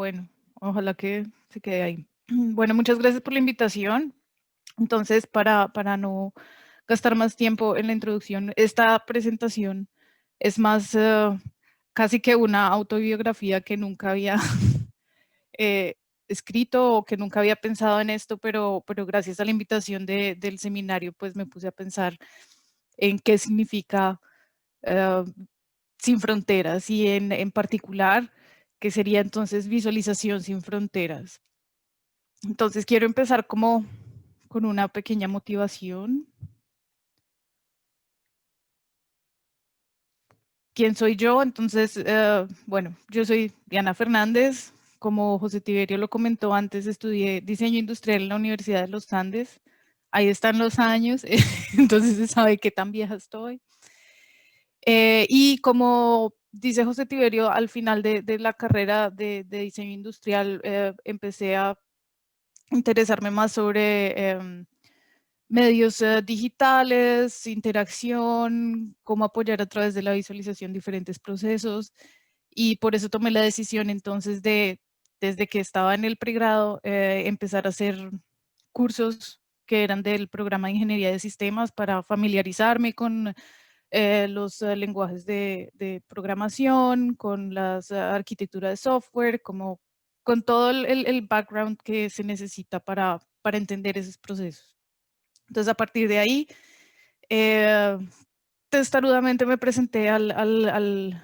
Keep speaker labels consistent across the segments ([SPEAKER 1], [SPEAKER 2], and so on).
[SPEAKER 1] Bueno, ojalá que se quede ahí. Bueno, muchas gracias por la invitación. Entonces, para no gastar más tiempo en la introducción, esta presentación es más casi que una autobiografía que nunca había eh, escrito o que nunca había pensado en esto, pero gracias a la invitación del seminario, pues me puse a pensar en qué significa eh, sin fronteras y en particular, que sería entonces visualización sin fronteras. Entonces quiero empezar como con una pequeña motivación. ¿Quién soy yo? Entonces, bueno, yo soy Diana Fernández. Como José Tiberio lo comentó antes, estudié diseño industrial en la Universidad de los Andes. Ahí están los años, entonces se sabe qué tan vieja estoy. Y como dice José Tiberio, al final de la carrera de diseño industrial empecé a interesarme más sobre medios digitales, interacción, cómo apoyar a través de la visualización diferentes procesos. Y por eso tomé la decisión entonces desde que estaba en el pregrado, empezar a hacer cursos que eran del programa de Ingeniería de Sistemas para familiarizarme con los lenguajes de programación, con las arquitecturas de software, como con todo el background que se necesita para entender esos procesos. Entonces, a partir de ahí, eh, testarudamente me presenté al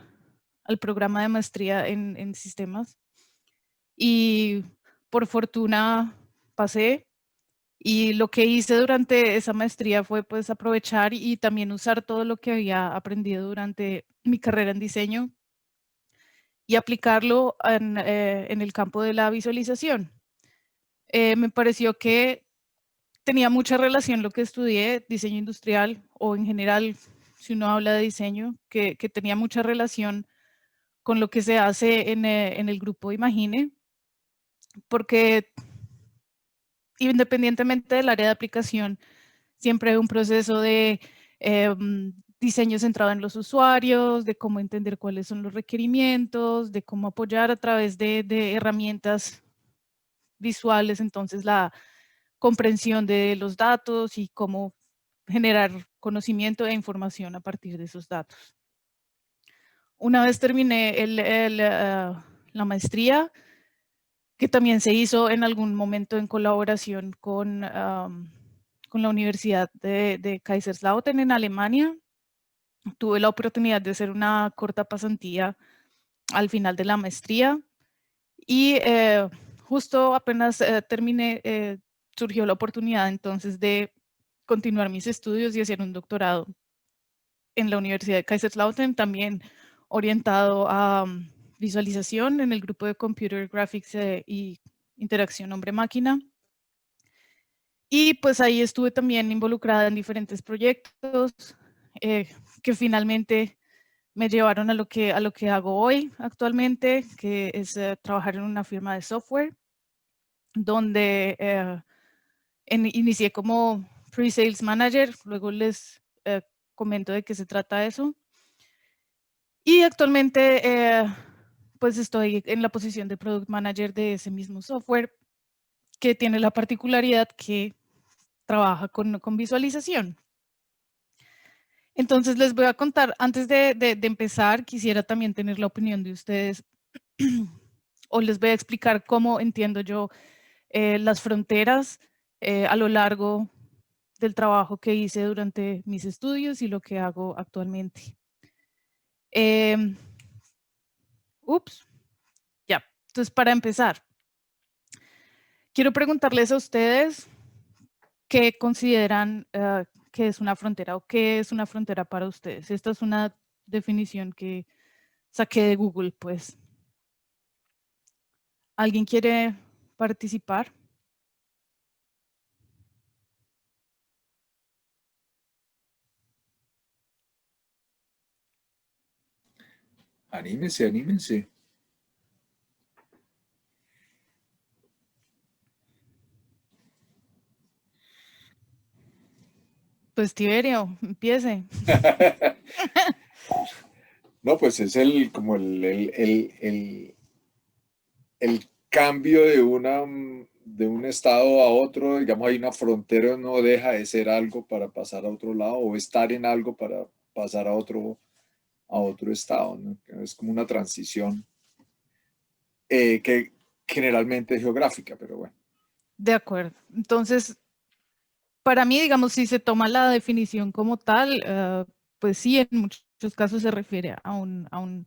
[SPEAKER 1] programa de maestría en sistemas y por fortuna pasé. Y lo que hice durante esa maestría fue pues aprovechar y también usar todo lo que había aprendido durante mi carrera en diseño y aplicarlo en el campo de la visualización. Me pareció que tenía mucha relación lo que estudié, diseño industrial o en general, si uno habla de diseño, que tenía mucha relación con lo que se hace en el grupo Imagine, porque independientemente del área de aplicación, siempre hay un proceso de diseño centrado en los usuarios, de cómo entender cuáles son los requerimientos, de cómo apoyar a través de herramientas visuales, entonces la comprensión de los datos y cómo generar conocimiento e información a partir de esos datos. Una vez terminé la maestría, que también se hizo en algún momento en colaboración con la Universidad de Kaiserslautern en Alemania. Tuve la oportunidad de hacer una corta pasantía al final de la maestría y justo apenas terminé, surgió la oportunidad entonces de continuar mis estudios y hacer un doctorado en la Universidad de Kaiserslautern, también orientado a visualización en el grupo de Computer Graphics y interacción hombre-máquina. Y pues ahí estuve también involucrada en diferentes proyectos que finalmente me llevaron a lo que hago hoy actualmente, que es trabajar en una firma de software, donde inicié como pre-sales manager, luego les comento de qué se trata eso. Y actualmente pues estoy en la posición de product manager de ese mismo software, que tiene la particularidad que trabaja con visualización. Entonces les voy a contar, antes de empezar, quisiera también tener la opinión de ustedes o les voy a explicar cómo entiendo yo las fronteras a lo largo del trabajo que hice durante mis estudios y lo que hago actualmente. Ya. Entonces, para empezar, quiero preguntarles a ustedes qué consideran que es una frontera o qué es una frontera para ustedes. Esta es una definición que saqué de Google, pues. ¿Alguien quiere participar?
[SPEAKER 2] Anímense, anímense.
[SPEAKER 1] Pues Tiberio, empiece.
[SPEAKER 2] No, pues es como el cambio de un estado a otro, digamos, hay una frontera, no deja de ser algo para pasar a otro lado o estar en algo para pasar a otro estado, ¿no? Es como una transición que generalmente es geográfica, pero bueno.
[SPEAKER 1] De acuerdo. Entonces, para mí, digamos, si se toma la definición como tal, pues sí, en muchos casos se refiere a un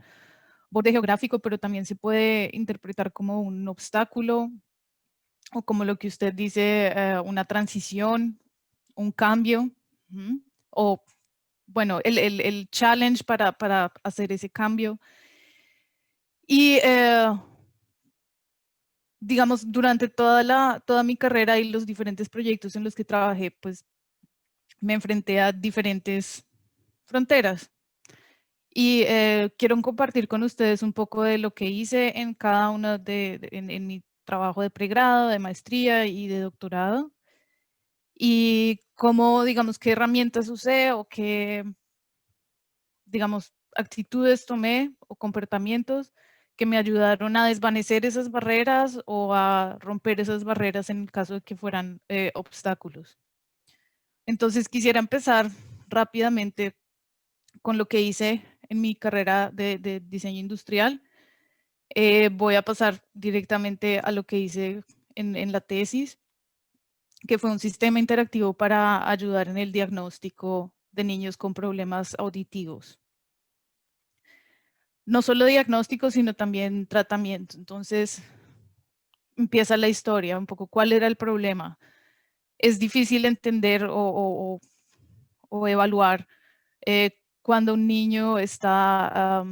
[SPEAKER 1] borde geográfico, pero también se puede interpretar como un obstáculo o como lo que usted dice, una transición, un cambio, ¿m? O bueno, el challenge para hacer ese cambio. Y digamos, durante toda mi carrera y los diferentes proyectos en los que trabajé, pues me enfrenté a diferentes fronteras. Y quiero compartir con ustedes un poco de lo que hice en cada uno en mi trabajo de pregrado, de maestría y de doctorado. Y cómo, digamos, qué herramientas usé o qué, digamos, actitudes tomé o comportamientos que me ayudaron a desvanecer esas barreras o a romper esas barreras en el caso de que fueran obstáculos. Entonces quisiera empezar rápidamente con lo que hice en mi carrera de diseño industrial. Voy a pasar directamente a lo que hice en la tesis, que fue un sistema interactivo para ayudar en el diagnóstico de niños con problemas auditivos. No solo diagnóstico, sino también tratamiento. Entonces empieza la historia, un poco cuál era el problema. Es difícil entender o evaluar cuando un niño está,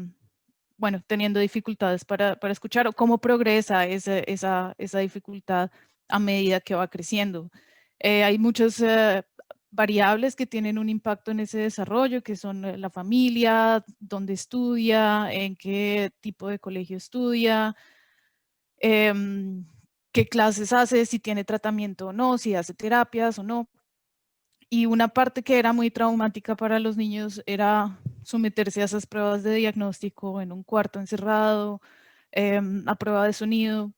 [SPEAKER 1] bueno, teniendo dificultades para escuchar o cómo progresa esa dificultad a medida que va creciendo. Hay muchas variables que tienen un impacto en ese desarrollo, que son la familia, dónde estudia, en qué tipo de colegio estudia, em, qué clases hace, si tiene tratamiento o no, si hace terapias o no. Y una parte que era muy traumática para los niños era someterse a esas pruebas de diagnóstico en un cuarto encerrado, a prueba de sonido.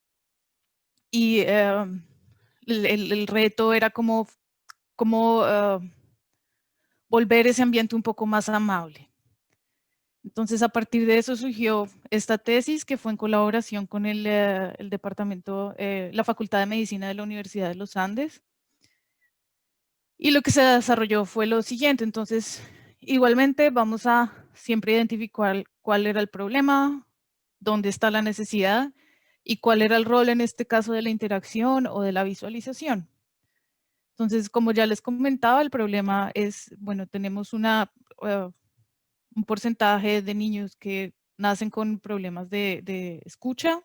[SPEAKER 1] Y el reto era como volver ese ambiente un poco más amable. Entonces, a partir de eso surgió esta tesis que fue en colaboración con el departamento, la Facultad de Medicina de la Universidad de los Andes. Y lo que se desarrolló fue lo siguiente. Entonces, igualmente vamos a siempre identificar cuál era el problema, dónde está la necesidad y cuál era el rol en este caso de la interacción o de la visualización. Entonces, como ya les comentaba, el problema es, bueno, tenemos un porcentaje de niños que nacen con problemas de escucha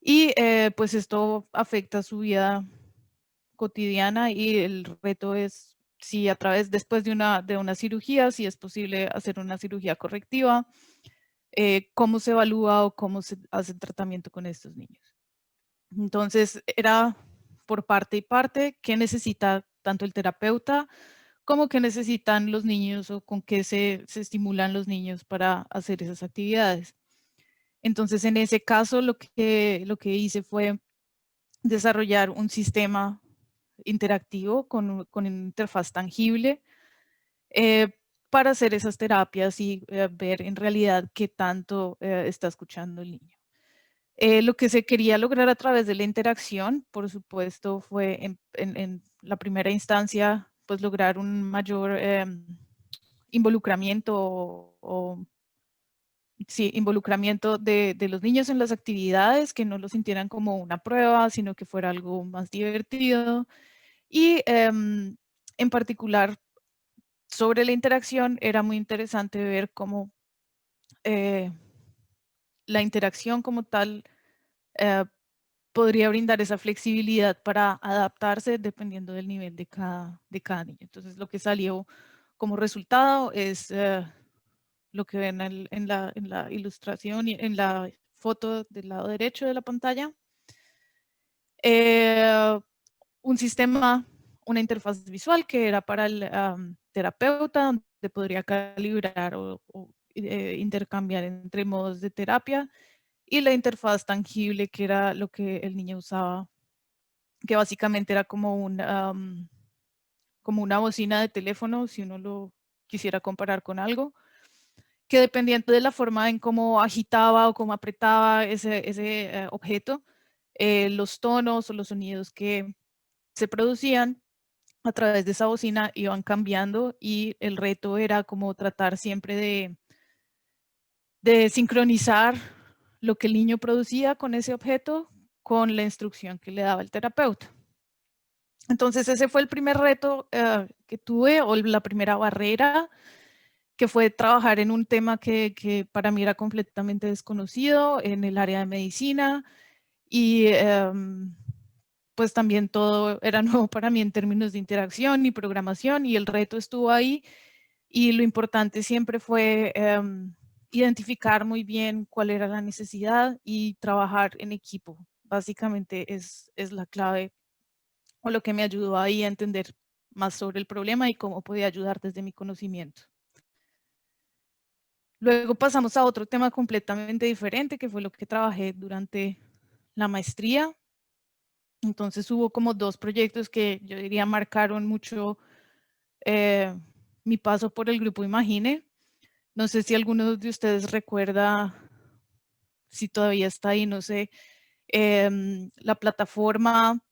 [SPEAKER 1] y pues esto afecta su vida cotidiana y el reto es si a través, después de una cirugía, si es posible hacer una cirugía correctiva, cómo se evalúa o cómo se hace el tratamiento con estos niños. Entonces, era por parte y parte qué necesita tanto el terapeuta como qué necesitan los niños o con qué se estimulan los niños para hacer esas actividades. Entonces, en ese caso, lo que hice fue desarrollar un sistema interactivo con una interfaz tangible eh, para hacer esas terapias y ver en realidad qué tanto está escuchando el niño. Lo que se quería lograr a través de la interacción, por supuesto, fue en la primera instancia, pues lograr un mayor involucramiento sí, involucramiento de los niños en las actividades, que no lo sintieran como una prueba, sino que fuera algo más divertido. Y en particular, sobre la interacción, era muy interesante ver cómo la interacción como tal eh, podría brindar esa flexibilidad para adaptarse dependiendo del nivel de cada niño. Entonces, lo que salió como resultado es lo que ven en la ilustración y en la foto del lado derecho de la pantalla. Eh, un sistema, una interfaz visual que era para el terapeuta, donde podría calibrar o intercambiar entre modos de terapia y la interfaz tangible, que era lo que el niño usaba, que básicamente era como como una bocina de teléfono, si uno lo quisiera comparar con algo, que dependiendo de la forma en cómo agitaba o cómo apretaba ese objeto, los tonos o los sonidos que se producían a través de esa bocina iban cambiando, y el reto era como tratar siempre de sincronizar lo que el niño producía con ese objeto con la instrucción que le daba el terapeuta. Entonces ese fue el primer reto que tuve, o la primera barrera, que fue trabajar en un tema que para mí era completamente desconocido en el área de medicina, y pues también todo era nuevo para mí en términos de interacción y programación, y el reto estuvo ahí, y lo importante siempre fue identificar muy bien cuál era la necesidad y trabajar en equipo. Básicamente es la clave, o lo que me ayudó ahí a entender más sobre el problema y cómo podía ayudar desde mi conocimiento. Luego pasamos a otro tema completamente diferente, que fue lo que trabajé durante la maestría. Entonces hubo como dos proyectos que yo diría marcaron mucho mi paso por el grupo Imagine. No sé si alguno de ustedes recuerda, si todavía está ahí, no sé, la plataforma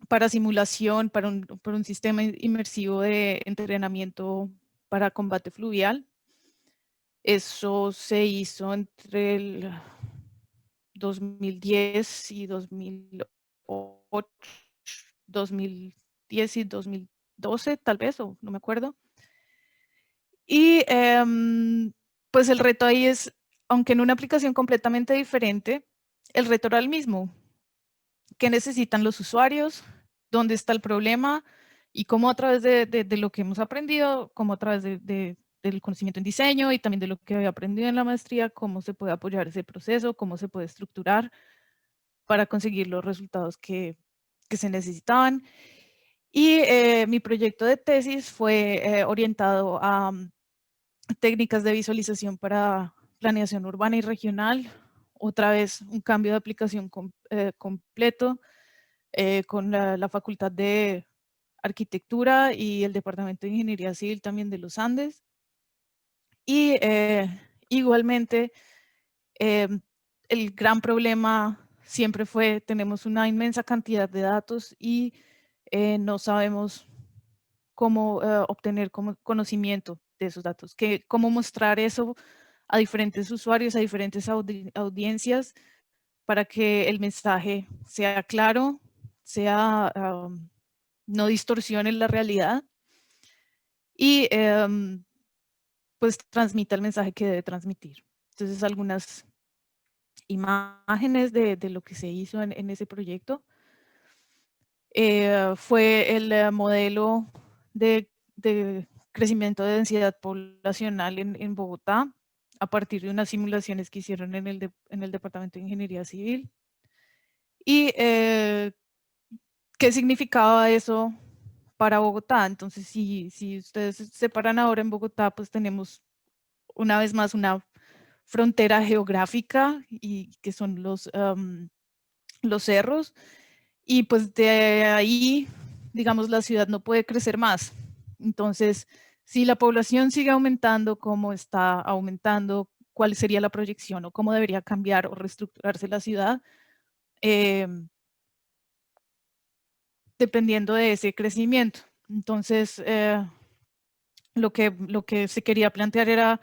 [SPEAKER 1] para simulación, para un sistema inmersivo de entrenamiento para combate fluvial. Eso se hizo entre el 2010 y 2008, 2010 y 2012 tal vez, o no me acuerdo. Y pues el reto ahí es, aunque en una aplicación completamente diferente, el reto era el mismo. ¿Qué necesitan los usuarios? ¿Dónde está el problema? Y cómo a través de lo que hemos aprendido, cómo a través del conocimiento en diseño y también de lo que había aprendido en la maestría, cómo se puede apoyar ese proceso, cómo se puede estructurar para conseguir los resultados que se necesitaban. Y mi proyecto de tesis fue orientado a técnicas de visualización para planeación urbana y regional. Otra vez un cambio de aplicación completo con la Facultad de Arquitectura y el Departamento de Ingeniería Civil también de los Andes. Y igualmente el gran problema siempre fue, tenemos una inmensa cantidad de datos y no sabemos cómo obtener conocimiento de esos datos, cómo mostrar eso a diferentes usuarios, a diferentes audiencias, para que el mensaje sea claro, sea, no distorsione la realidad y pues transmita el mensaje que debe transmitir. Entonces, algunas imágenes de lo que se hizo en ese proyecto. Fue el modelo de crecimiento de densidad poblacional en Bogotá, a partir de unas simulaciones que hicieron en el Departamento de Ingeniería Civil. Y ¿qué significaba eso para Bogotá? Entonces, si ustedes se paran ahora en Bogotá, pues tenemos una vez más una frontera geográfica, y que son los cerros, y pues de ahí, digamos, la ciudad no puede crecer más. Entonces, si la población sigue aumentando como está aumentando, ¿cuál sería la proyección o cómo debería cambiar o reestructurarse la ciudad? Dependiendo de ese crecimiento. Entonces, lo que se quería plantear era,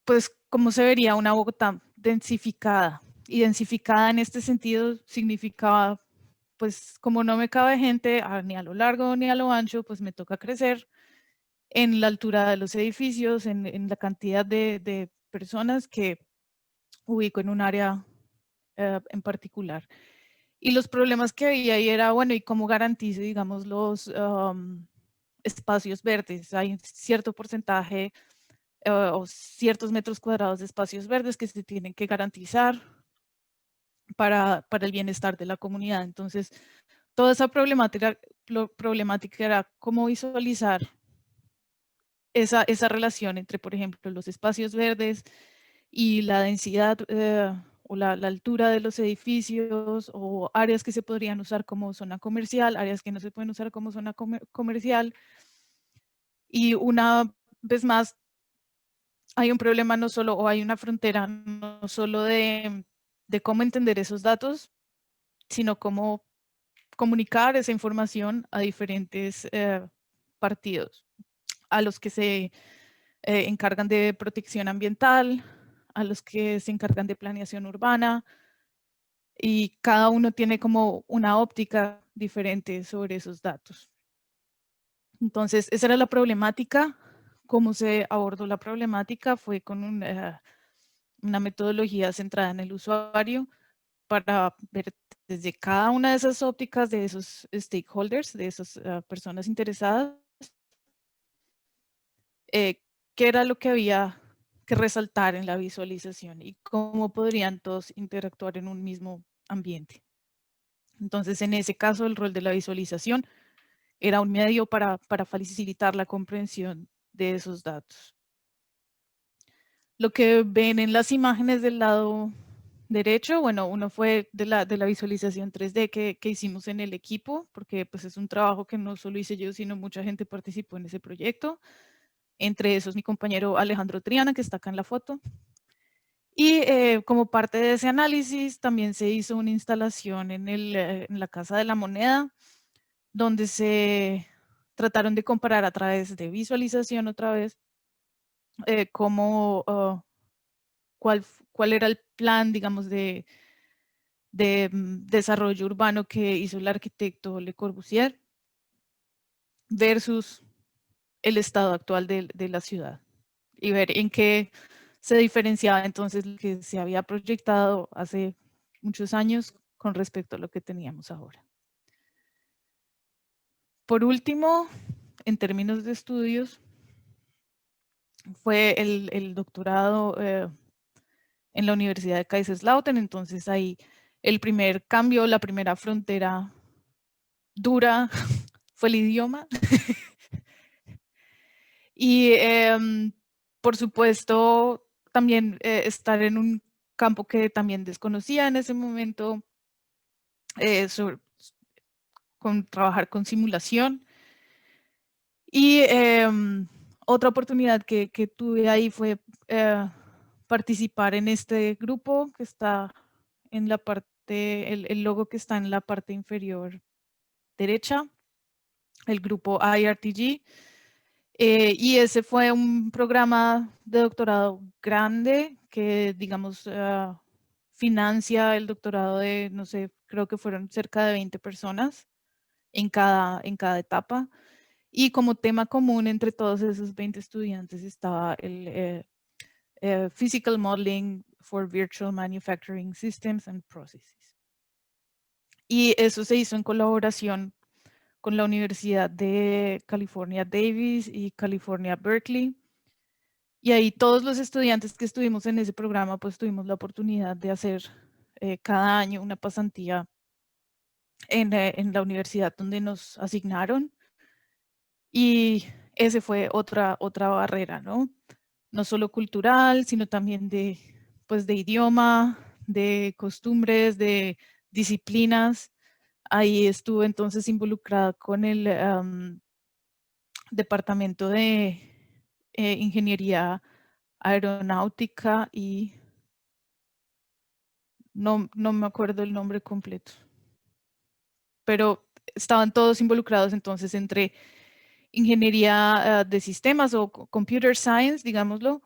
[SPEAKER 1] pues, cómo se vería una Bogotá densificada. Y densificada en este sentido significaba, pues, como no me cabe gente ni a lo largo ni a lo ancho, pues me toca crecer en la altura de los edificios, en la cantidad de personas que ubico en un área en particular. Y los problemas que había ahí era, bueno, ¿y cómo garantizo, digamos, los espacios verdes? Hay cierto porcentaje o ciertos metros cuadrados de espacios verdes que se tienen que garantizar para el bienestar de la comunidad. Entonces, toda esa problemática era cómo visualizar esa relación entre, por ejemplo, los espacios verdes, y la densidad o la altura de los edificios o áreas que se podrían usar como zona comercial, áreas que no se pueden usar como zona comercial. Y una vez más, hay un problema no solo, o hay una frontera no solo de cómo entender esos datos, sino cómo comunicar esa información a diferentes partidos, a los que se encargan de protección ambiental, a los que se encargan de planeación urbana, y cada uno tiene como una óptica diferente sobre esos datos. Entonces, esa era la problemática. Cómo se abordó la problemática fue con una metodología centrada en el usuario para ver desde cada una de esas ópticas de esos stakeholders, de esas personas interesadas, qué era lo que había que resaltar en la visualización y cómo podrían todos interactuar en un mismo ambiente. Entonces, en ese caso, el rol de la visualización era un medio para facilitar la comprensión de esos datos. Lo que ven en las imágenes del lado derecho, bueno, uno fue de la visualización 3D que hicimos en el equipo, porque pues es un trabajo que no solo hice yo, sino mucha gente participó en ese proyecto. Entre esos mi compañero Alejandro Triana, que está acá en la foto. Y como parte de ese análisis también se hizo una instalación en la Casa de la Moneda, donde se trataron de comparar a través de visualización otra vez cuál era el plan, digamos, de desarrollo urbano que hizo el arquitecto Le Corbusier versus el estado actual de la ciudad y ver en qué se diferenciaba entonces lo que se había proyectado hace muchos años con respecto a lo que teníamos ahora. Por último, en términos de estudios, fue el doctorado en la Universidad de Kaiserslautern. Entonces ahí el primer cambio, la primera frontera dura fue el idioma. Y por supuesto también estar en un campo que también desconocía en ese momento, trabajar con simulación. Y otra oportunidad que tuve ahí fue participar en este grupo que está en la parte, el logo que está en la parte inferior derecha, el grupo IRTG. Y ese fue un programa de doctorado grande que, digamos, financia el doctorado de, no sé, creo que fueron cerca de 20 personas en cada etapa. Y como tema común entre todos esos 20 estudiantes estaba el Physical Modeling for Virtual Manufacturing Systems and Processes. Y eso se hizo en colaboración con la Universidad de California Davis y California Berkeley. Y ahí todos los estudiantes que estuvimos en ese programa, pues tuvimos la oportunidad de hacer cada año una pasantía en la universidad donde nos asignaron. Y ese fue otra barrera, ¿no? No solo cultural, sino también pues de idioma, de costumbres, de disciplinas. Ahí estuve entonces involucrada con el departamento de ingeniería aeronáutica y no me acuerdo el nombre completo, pero estaban todos involucrados entonces entre ingeniería de sistemas o computer science, digámoslo,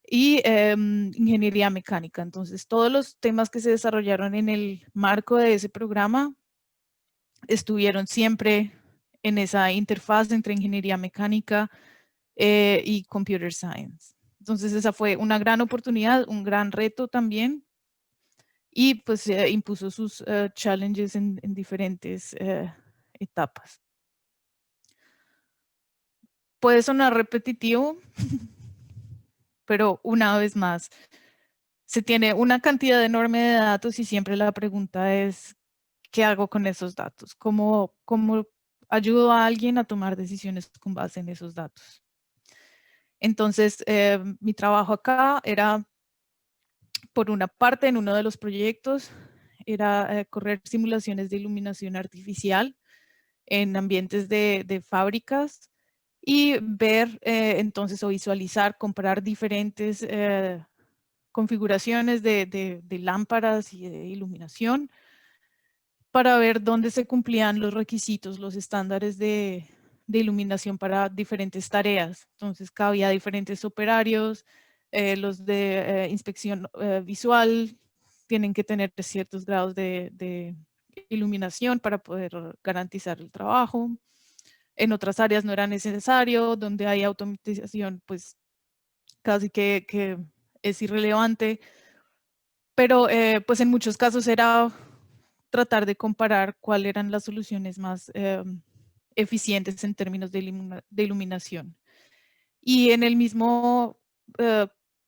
[SPEAKER 1] y ingeniería mecánica. Entonces, todos los temas que se desarrollaron en el marco de ese programa estuvieron siempre en esa interfaz entre ingeniería mecánica y computer science. Entonces, esa fue una gran oportunidad, un gran reto también, y pues impuso sus challenges en diferentes etapas. Puede sonar repetitivo, pero una vez más, se tiene una cantidad enorme de datos y siempre la pregunta es, ¿qué hago con esos datos? ¿Cómo ayudo a alguien a tomar decisiones con base en esos datos? Entonces, mi trabajo acá era por una parte, en uno de los proyectos, era correr simulaciones de iluminación artificial en ambientes de fábricas y ver entonces o visualizar, comparar diferentes configuraciones de lámparas y de iluminación para ver dónde se cumplían los requisitos, los estándares de iluminación para diferentes tareas. Entonces, había diferentes operarios, los de inspección visual tienen que tener ciertos grados de iluminación para poder garantizar el trabajo. En otras áreas no era necesario, donde hay automatización, pues casi que es irrelevante. Pero pues en muchos casos era tratar de comparar cuáles eran las soluciones más eficientes en términos de iluminación. Y en el mismo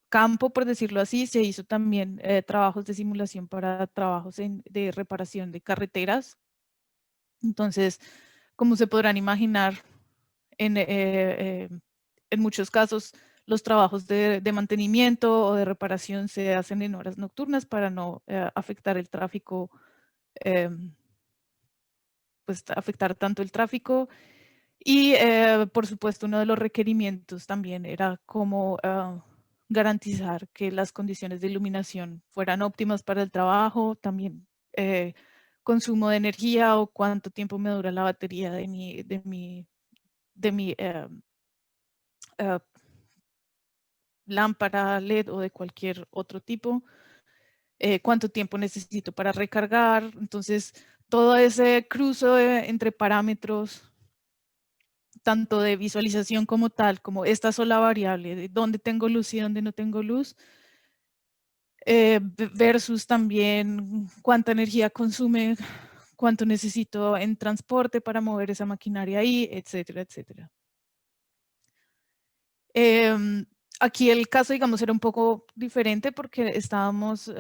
[SPEAKER 1] campo, por decirlo así, se hizo también trabajos de simulación para trabajos de reparación de carreteras. Entonces, como se podrán imaginar, en muchos casos los trabajos de mantenimiento o de reparación se hacen en horas nocturnas para no afectar el tráfico, pues afectar tanto el tráfico. Y por supuesto, uno de los requerimientos también era cómo garantizar que las condiciones de iluminación fueran óptimas para el trabajo, también consumo de energía o cuánto tiempo me dura la batería de mi lámpara LED o de cualquier otro tipo, cuánto tiempo necesito para recargar. Entonces, todo ese cruce entre parámetros, tanto de visualización como tal, como esta sola variable, de dónde tengo luz y dónde no tengo luz, versus también cuánta energía consume, cuánto necesito en transporte para mover esa maquinaria ahí, etcétera, etcétera. Aquí el caso, digamos, era un poco diferente porque estábamos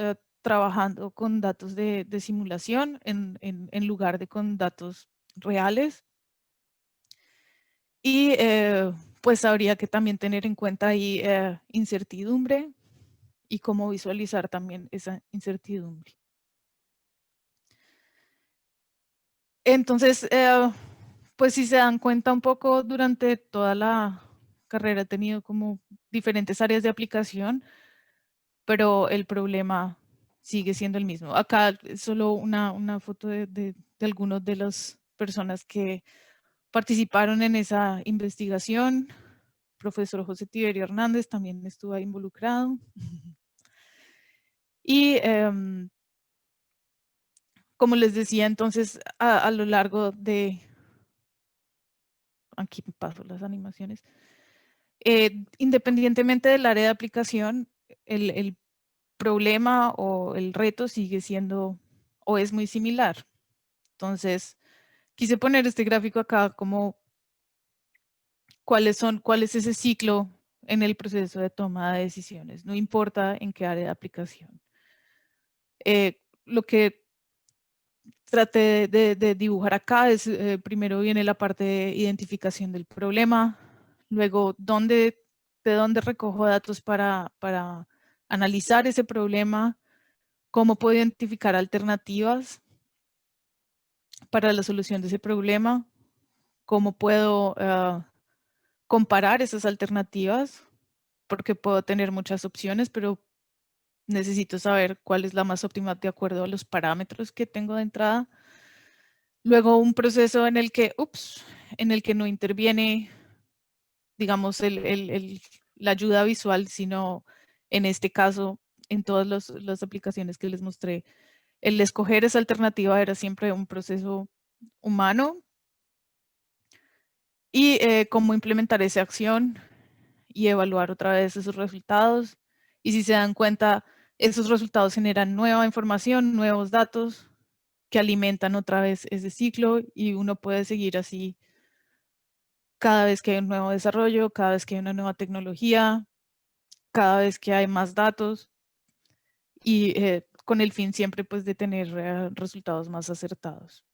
[SPEAKER 1] trabajando con datos de simulación en lugar de con datos reales. Y pues habría que también tener en cuenta ahí incertidumbre y cómo visualizar también esa incertidumbre. Entonces, pues si se dan cuenta un poco durante toda la carrera he tenido como diferentes áreas de aplicación, pero el problema sigue siendo el mismo. Acá es solo una foto de algunas de las personas que participaron en esa investigación. Profesor José Tiberio Hernández también estuvo ahí involucrado. Y como les decía, entonces, a lo largo de... Aquí paso las animaciones. Independientemente del área de aplicación, el problema o el reto sigue siendo o es muy similar. Entonces, quise poner este gráfico acá como cuál es ese ciclo en el proceso de toma de decisiones, no importa en qué área de aplicación. Lo que traté de dibujar acá es, primero viene la parte de identificación del problema, luego de dónde recojo datos para analizar ese problema, cómo puedo identificar alternativas para la solución de ese problema, cómo puedo comparar esas alternativas, porque puedo tener muchas opciones, pero necesito saber cuál es la más óptima de acuerdo a los parámetros que tengo de entrada. Luego un proceso en el que no interviene, digamos, la ayuda visual, sino en este caso, en todas las aplicaciones que les mostré, el escoger esa alternativa era siempre un proceso humano. Y cómo implementar esa acción y evaluar otra vez esos resultados. Y si se dan cuenta, esos resultados generan nueva información, nuevos datos que alimentan otra vez ese ciclo y uno puede seguir así cada vez que hay un nuevo desarrollo, cada vez que hay una nueva tecnología, cada vez que hay más datos y con el fin siempre pues de tener resultados más acertados.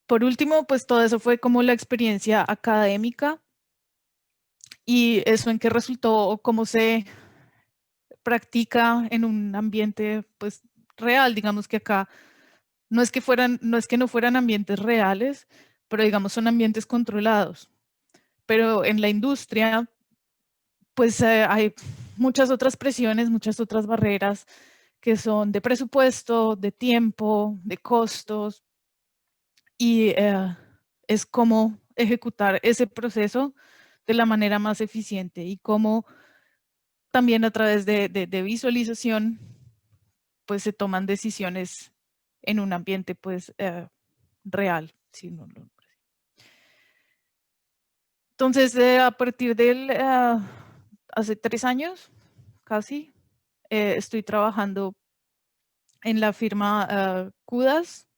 [SPEAKER 1] Por último, pues todo eso fue como la experiencia académica y eso en qué resultó o cómo se practica en un ambiente pues real. Digamos que acá no es que no fueran ambientes reales, pero digamos son ambientes controlados. Pero en la industria pues hay muchas otras presiones, muchas otras barreras que son de presupuesto, de tiempo, de costos, y es cómo ejecutar ese proceso de la manera más eficiente y cómo también a través de visualización pues se toman decisiones en un ambiente pues real. ¿Sí? Entonces a partir del hace 3 años casi estoy trabajando en la firma Kudas.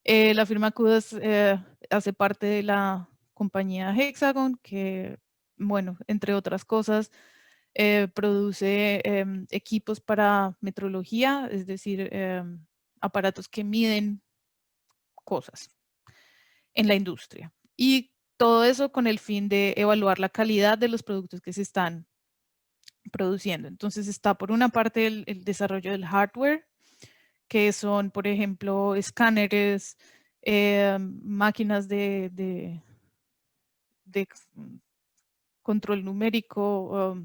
[SPEAKER 1] La firma Kudas hace parte de la compañía Hexagon, que, bueno, entre otras cosas, produce equipos para metrología, es decir, aparatos que miden cosas en la industria. Y todo eso con el fin de evaluar la calidad de los productos que se están produciendo. Entonces está por una parte el desarrollo del hardware, que son, por ejemplo, escáneres, máquinas de control numérico,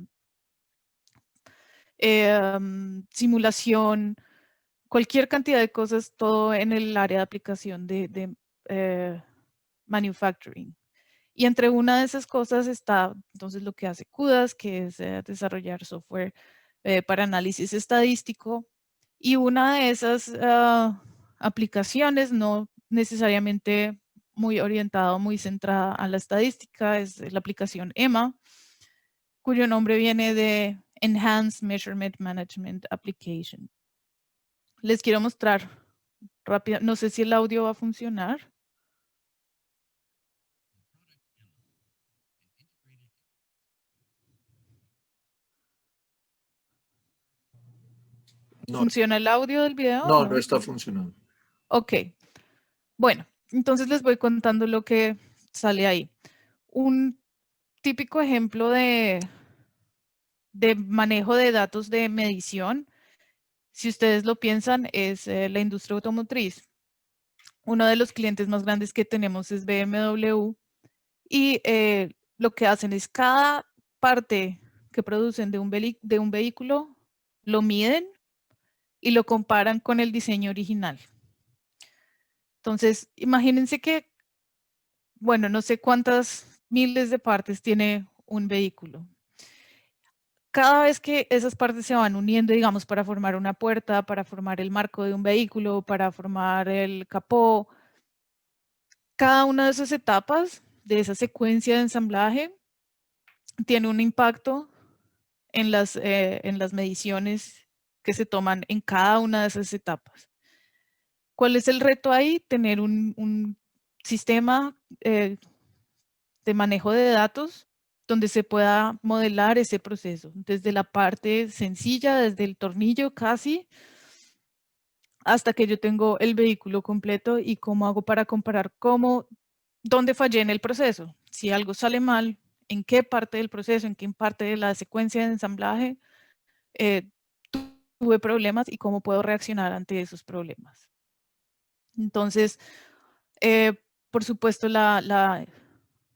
[SPEAKER 1] simulación, cualquier cantidad de cosas, todo en el área de aplicación de manufacturing. Y entre una de esas cosas está entonces lo que hace Kudas, que es desarrollar software para análisis estadístico. Y una de esas aplicaciones, no necesariamente muy orientada, muy centrada a la estadística, es la aplicación EMA, cuyo nombre viene de Enhanced Measurement Management Application. Les quiero mostrar rápido, no sé si el audio va a funcionar.
[SPEAKER 2] No,
[SPEAKER 1] ¿Funciona el audio del video o
[SPEAKER 2] no, no
[SPEAKER 1] no?
[SPEAKER 2] está funcionando.
[SPEAKER 1] Ok, bueno, entonces les voy contando lo que sale ahí. Un típico ejemplo de manejo de datos de medición, si ustedes lo piensan, es la industria automotriz. Uno de los clientes más grandes que tenemos es BMW y lo que hacen es cada parte que producen de un vehículo, lo miden y lo comparan con el diseño original. Entonces, imagínense que, bueno, no sé cuántas miles de partes tiene un vehículo. Cada vez que esas partes se van uniendo, digamos, para formar una puerta, para formar el marco de un vehículo, para formar el capó, cada una de esas etapas de esa secuencia de ensamblaje tiene un impacto en las mediciones que se toman en cada una de esas etapas. ¿Cuál es el reto ahí? Tener un sistema de manejo de datos donde se pueda modelar ese proceso, desde la parte sencilla, desde el tornillo casi, hasta que yo tengo el vehículo completo y cómo hago para comparar dónde fallé en el proceso. Si algo sale mal, en qué parte del proceso, en qué parte de la secuencia de ensamblaje eh, tuve problemas y cómo puedo reaccionar ante esos problemas. Entonces, por supuesto, la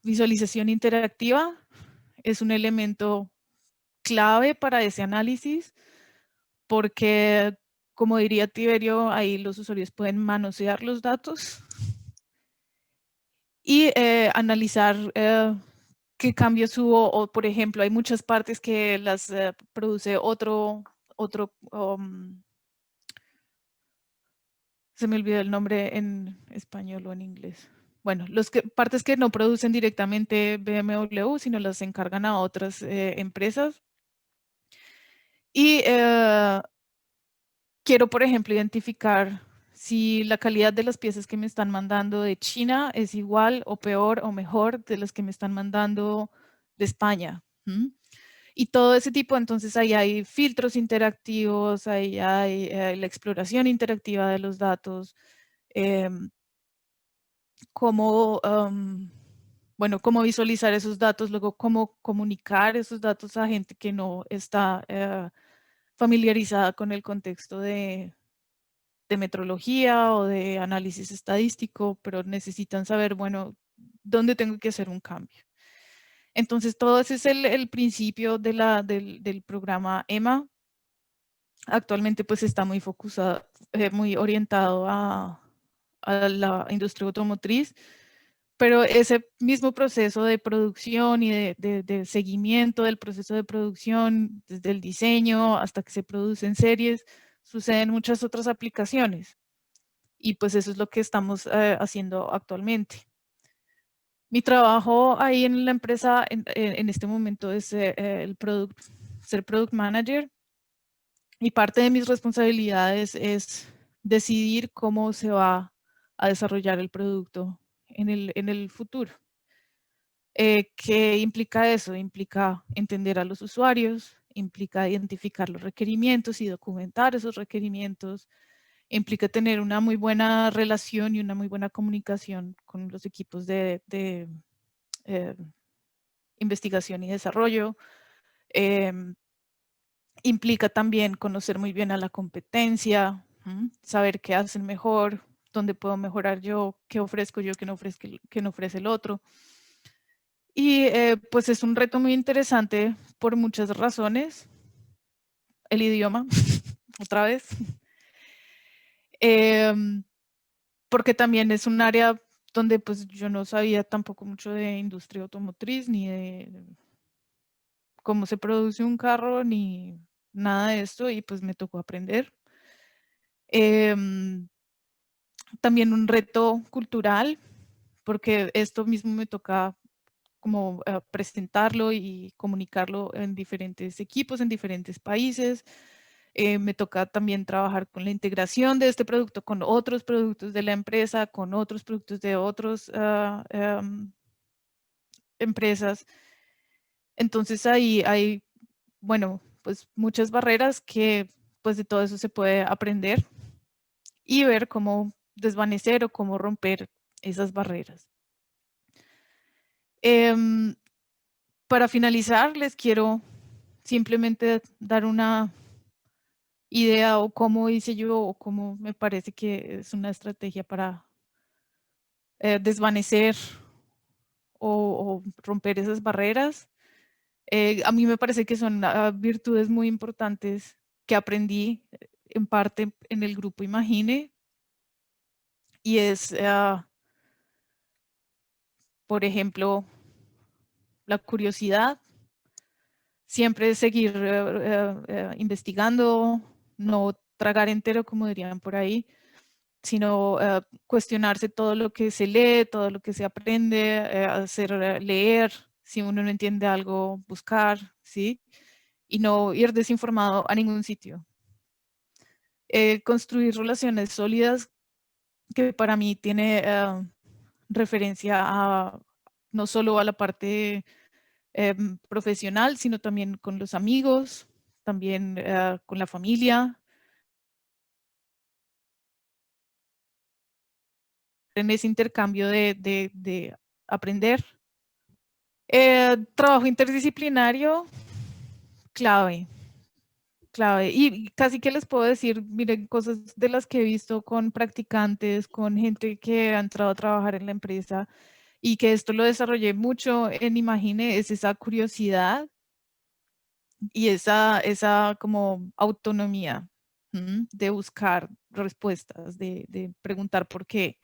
[SPEAKER 1] visualización interactiva es un elemento clave para ese análisis porque, como diría Tiberio, ahí los usuarios pueden manosear los datos y analizar qué cambios hubo, o por ejemplo, hay muchas partes que las produce otro se me olvidó el nombre en español o en inglés. Bueno, partes que no producen directamente BMW, sino las encargan a otras empresas. Y quiero, por ejemplo, identificar si la calidad de las piezas que me están mandando de China es igual o peor o mejor de las que me están mandando de España. Y todo ese tipo, entonces ahí hay filtros interactivos, ahí hay la exploración interactiva de los datos, cómo, bueno, cómo visualizar esos datos, luego cómo comunicar esos datos a gente que no está familiarizada con el contexto de metrología o de análisis estadístico, pero necesitan saber, bueno, dónde tengo que hacer un cambio. Entonces, todo ese es el principio del programa EMA. Actualmente, pues, está muy focusado, muy orientado a la industria automotriz, pero ese mismo proceso de producción y de seguimiento del proceso de producción, desde el diseño hasta que se produce en series, sucede en muchas otras aplicaciones. Y pues eso es lo que estamos haciendo actualmente. Mi trabajo ahí en la empresa en este momento es ser product manager, y parte de mis responsabilidades es decidir cómo se va a desarrollar el producto en el futuro. ¿Qué implica eso? Implica entender a los usuarios, implica identificar los requerimientos y documentar esos requerimientos, implica tener una muy buena relación y una muy buena comunicación con los equipos de investigación y desarrollo. Implica también conocer muy bien a la competencia, saber qué hacen mejor, dónde puedo mejorar yo, qué ofrezco yo que no ofrece el otro. Y pues es un reto muy interesante por muchas razones. El idioma, otra vez. Porque también es un área donde pues yo no sabía tampoco mucho de industria automotriz, ni de cómo se produce un carro, ni nada de esto, y pues me tocó aprender. También un reto cultural, porque esto mismo me toca como presentarlo y comunicarlo en diferentes equipos, en diferentes países. Me toca también trabajar con la integración de este producto con otros productos de la empresa, con otros productos de otras empresas. Entonces ahí hay, bueno, pues muchas barreras que pues de todo eso se puede aprender y ver cómo desvanecer o cómo romper esas barreras. Para finalizar, les quiero simplemente dar una idea o cómo hice yo o cómo me parece que es una estrategia para desvanecer o romper esas barreras. A mí me parece que son virtudes muy importantes que aprendí en parte en el grupo Imagine, y es, por ejemplo, la curiosidad, siempre seguir investigando, no tragar entero, como dirían por ahí, sino cuestionarse todo lo que se lee, todo lo que se aprende, leer, si uno no entiende algo, buscar, ¿sí? Y no ir desinformado a ningún sitio. Construir relaciones sólidas, que para mí tiene referencia a no solo a la parte profesional, sino también con los amigos, también con la familia. En ese intercambio de aprender. Trabajo interdisciplinario, clave, clave. Y casi que les puedo decir, miren, cosas de las que he visto con practicantes, con gente que ha entrado a trabajar en la empresa, y que esto lo desarrollé mucho en Imagine, es esa curiosidad y esa como autonomía de buscar respuestas, de preguntar por qué.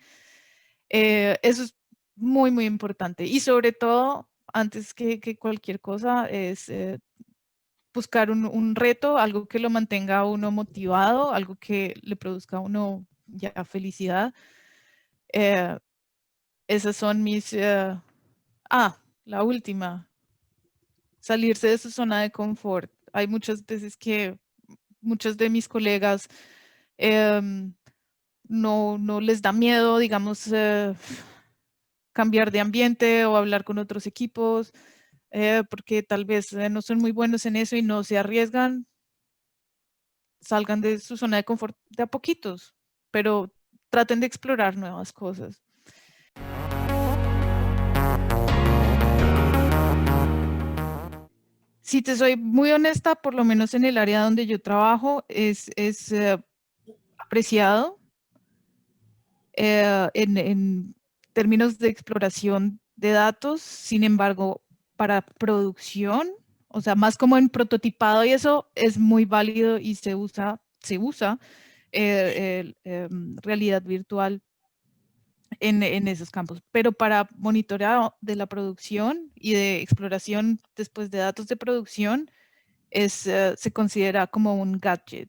[SPEAKER 1] Eso es muy, muy importante. Y sobre todo, antes que cualquier cosa, es buscar un reto, algo que lo mantenga a uno motivado, algo que le produzca a uno ya felicidad. Esas son mis... la última, salirse de su zona de confort. Hay muchas veces que muchos de mis colegas no les da miedo, digamos, cambiar de ambiente o hablar con otros equipos, porque tal vez no son muy buenos en eso y no se arriesgan. Salgan de su zona de confort de a poquitos, pero traten de explorar nuevas cosas. Si te soy muy honesta, por lo menos en el área donde yo trabajo, es apreciado en términos de exploración de datos. Sin embargo, para producción, o sea, más como en prototipado y eso es muy válido y se usa realidad virtual en esos campos. Pero para monitoreo de la producción y de exploración después de datos de producción, se considera como un gadget,